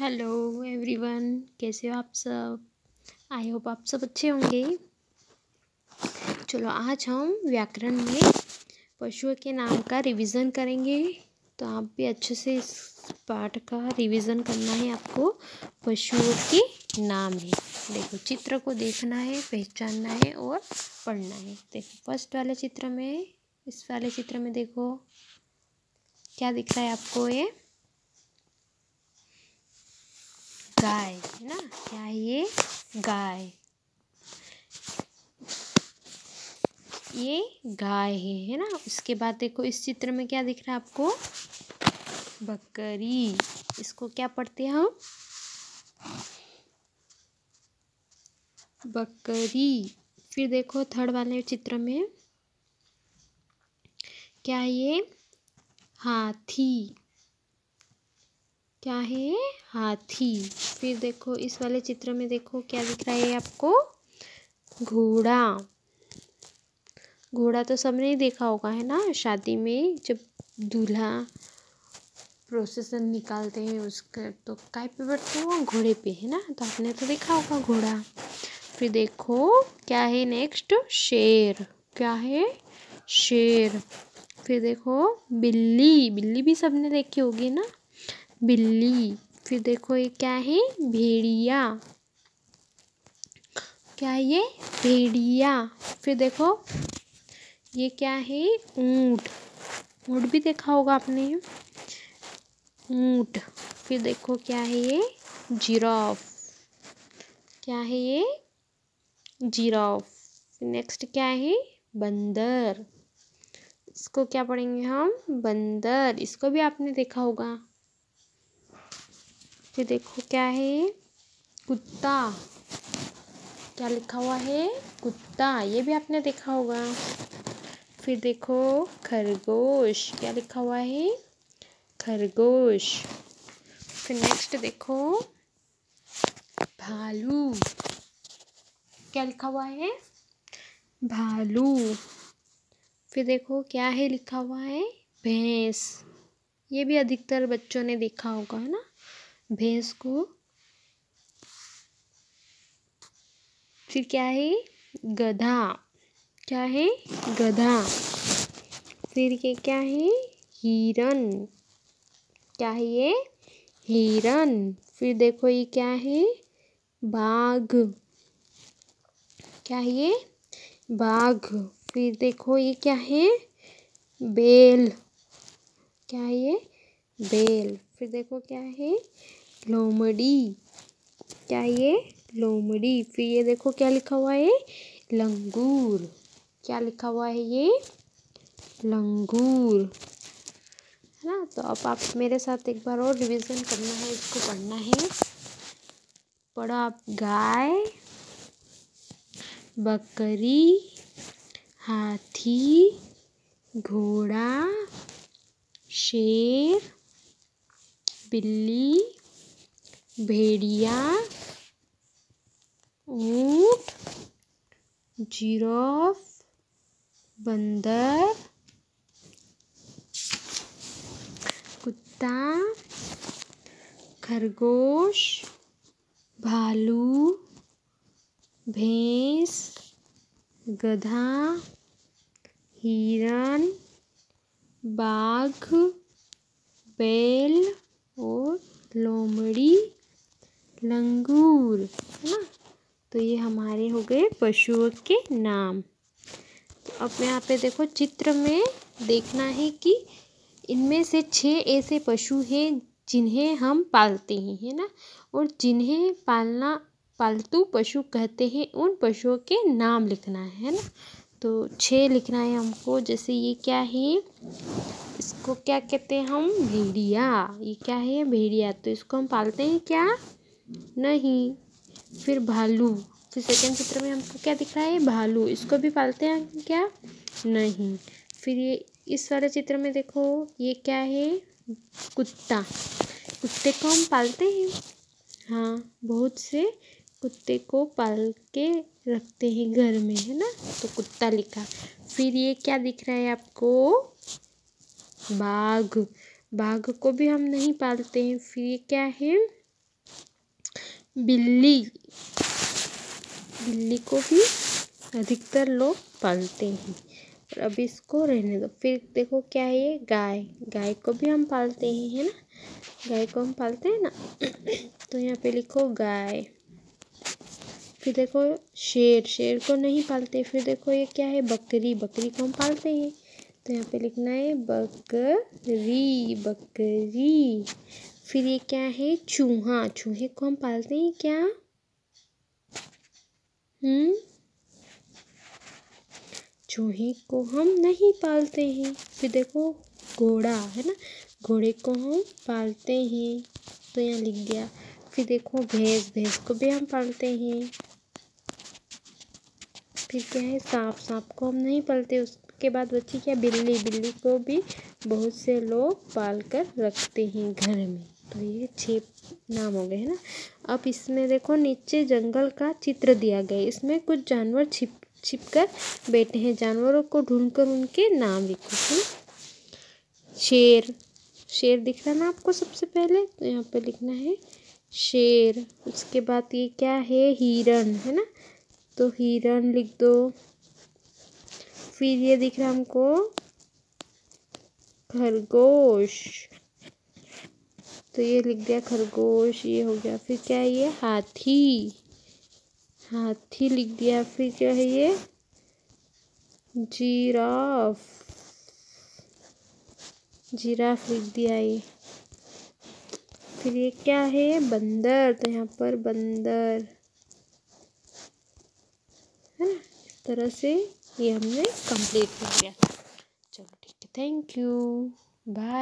Hello everyone, कैसे हो आप सब। आई होप आप सब अच्छे होंगे। चलो आज हम व्याकरण में पशुओं के नाम का रिवीजन करेंगे। तो आप भी अच्छे से इस पाठ का रिवीजन करना है। आपको पशुओं के नाम है, देखो चित्र को देखना है, पहचानना है और पढ़ना है। देखो फर्स्ट वाले चित्र में, इस वाले चित्र में देखो क्या दिख रहा है आपको। ये गाय है ना, क्या है ये? गाय। ये गाय है ना। उसके बाद देखो इस चित्र में क्या दिख रहा है आपको? बकरी। इसको क्या पढ़ते हैं हम? बकरी। फिर देखो थर्ड वाले चित्र में क्या है ये? हाथी। क्या है? हाथी। फिर देखो इस वाले चित्र में देखो क्या दिख रहा है आपको? घोड़ा। घोड़ा तो सबने ही देखा होगा है ना, शादी में जब दूल्हा प्रोसेसन निकालते हैं उसका, तो काय पे बैठते हैं? वो घोड़े पे है ना। तो आपने तो देखा होगा घोड़ा। फिर देखो क्या है नेक्स्ट? शेर। क्या है? शेर। फिर देखो बिल्ली। बिल्ली भी सबने देखी होगी ना, बिल्ली। फिर देखो ये क्या है? भेड़िया। क्या है ये? भेड़िया। फिर देखो ये क्या है? ऊंट। ऊंट भी देखा होगा आपने, ऊंट। फिर देखो क्या है ये? जिराफ। क्या है ये? जिराफ। नेक्स्ट क्या है? बंदर। इसको क्या पढ़ेंगे हम? बंदर। इसको भी आपने देखा होगा। फिर देखो क्या है? कुत्ता। क्या लिखा हुआ है? कुत्ता। ये भी आपने देखा होगा। फिर देखो खरगोश। क्या लिखा हुआ है? खरगोश। फिर नेक्स्ट देखो भालू। क्या लिखा हुआ है? भालू। फिर देखो क्या है लिखा हुआ है? भैंस। ये भी अधिकतर बच्चों ने देखा होगा है ना, भैंस को। फिर क्या है? गधा। क्या है? गधा। फिर ये क्या है? हिरन। क्या है ये? हिरन। फिर देखो ये क्या है? बाघ। क्या है ये? बाघ। फिर देखो ये क्या है? बैल। क्या है ये? बैल। फिर देखो क्या है? लोमड़ी। क्या है ये? लोमड़ी। फिर ये देखो क्या लिखा हुआ है? लंगूर। क्या लिखा हुआ है ये? लंगूर है ना। तो अब आप मेरे साथ एक बार और रिवीजन करना है, इसको पढ़ना है। पढ़ो आप। गाय, बकरी, हाथी, घोड़ा, शेर, बिल्ली, भेड़िया, ऊंट, जिराफ, बंदर, कुत्ता, खरगोश, भालू, भैंस, गधा, हिरन, बाघ, बैल और लोमड़ी, लंगूर है ना। तो ये हमारे हो गए पशुओं के नाम। तो अब यहाँ पे देखो चित्र में देखना है कि इनमें से 6 ऐसे पशु हैं जिन्हें हम पालते हैं है ना, और जिन्हें पालतू पशु कहते हैं, उन पशुओं के नाम लिखना है ना। तो 6 लिखना है हमको। जैसे ये क्या है? इसको क्या कहते हैं हम? भेड़िया। ये क्या है? भेड़िया। तो इसको हम पालते हैं क्या? नहीं। फिर भालू। फिर सेकंड चित्र में हमको क्या दिख रहा है? भालू। इसको भी पालते हैं क्या? नहीं। फिर ये इस वाले चित्र में देखो ये क्या है? कुत्ता। कुत्ते को हम पालते हैं, हाँ, बहुत से कुत्ते को पाल के रखते हैं घर में है ना। तो कुत्ता लिखा। फिर ये क्या दिख रहा है आपको? बाघ। बाघ को भी हम नहीं पालते हैं। फिर ये क्या है? बिल्ली, बिल्ली को भी अधिकतर लोग पालते हैं। और अब इसको रहने दो। फिर देखो क्या है ये, गाय, गाय को भी हम पालते हैं, है ना, गाय को हम पालते हैं ना। तो यहाँ पे लिखो गाय। फिर देखो शेर, शेर को नहीं पालते। फिर देखो ये क्या है, बकरी, बकरी को हम पालते हैं। तो यहाँ पे लिखना है बकरी, बकरी। फिर ये क्या है, चूहा, चूहे को हम पालते हैं क्या? चूहे को हम नहीं पालते हैं। फिर देखो घोड़ा, है ना, घोड़े को हम पालते हैं, तो यहाँ लिख दिया। फिर देखो भैंस, भैंस को भी हम पालते हैं। फिर क्या है, सांप, सांप को हम नहीं पालते। उसके बाद बची क्या, बिल्ली, बिल्ली को भी बहुत से लोग पाल कर रखते हैं घर में। तो ये 6 नाम हो गए, है ना। अब इसमें देखो नीचे जंगल का चित्र दिया गया है। इसमें कुछ जानवर छिप कर बैठे हैं। जानवरों को ढूंढकर उनके नाम लिखो, है ना। शेर, शेर दिख रहा ना आपको सबसे पहले, तो यहाँ पे लिखना है शेर। उसके बाद ये क्या है, हिरण, है ना, तो हिरण लिख दो। फिर ये दिख रहा हमको खरगोश, तो ये लिख दिया खरगोश, ये हो गया। फिर क्या है ये, हाथी, हाथी लिख दिया। फिर क्या है ये, जिराफ, जिराफ लिख दिया ये। फिर ये क्या है, बंदर, तो यहाँ पर बंदर, है ना। इस तरह से ये हमने कंप्लीट कर दिया। चलो ठीक है, थैंक यू, बाय।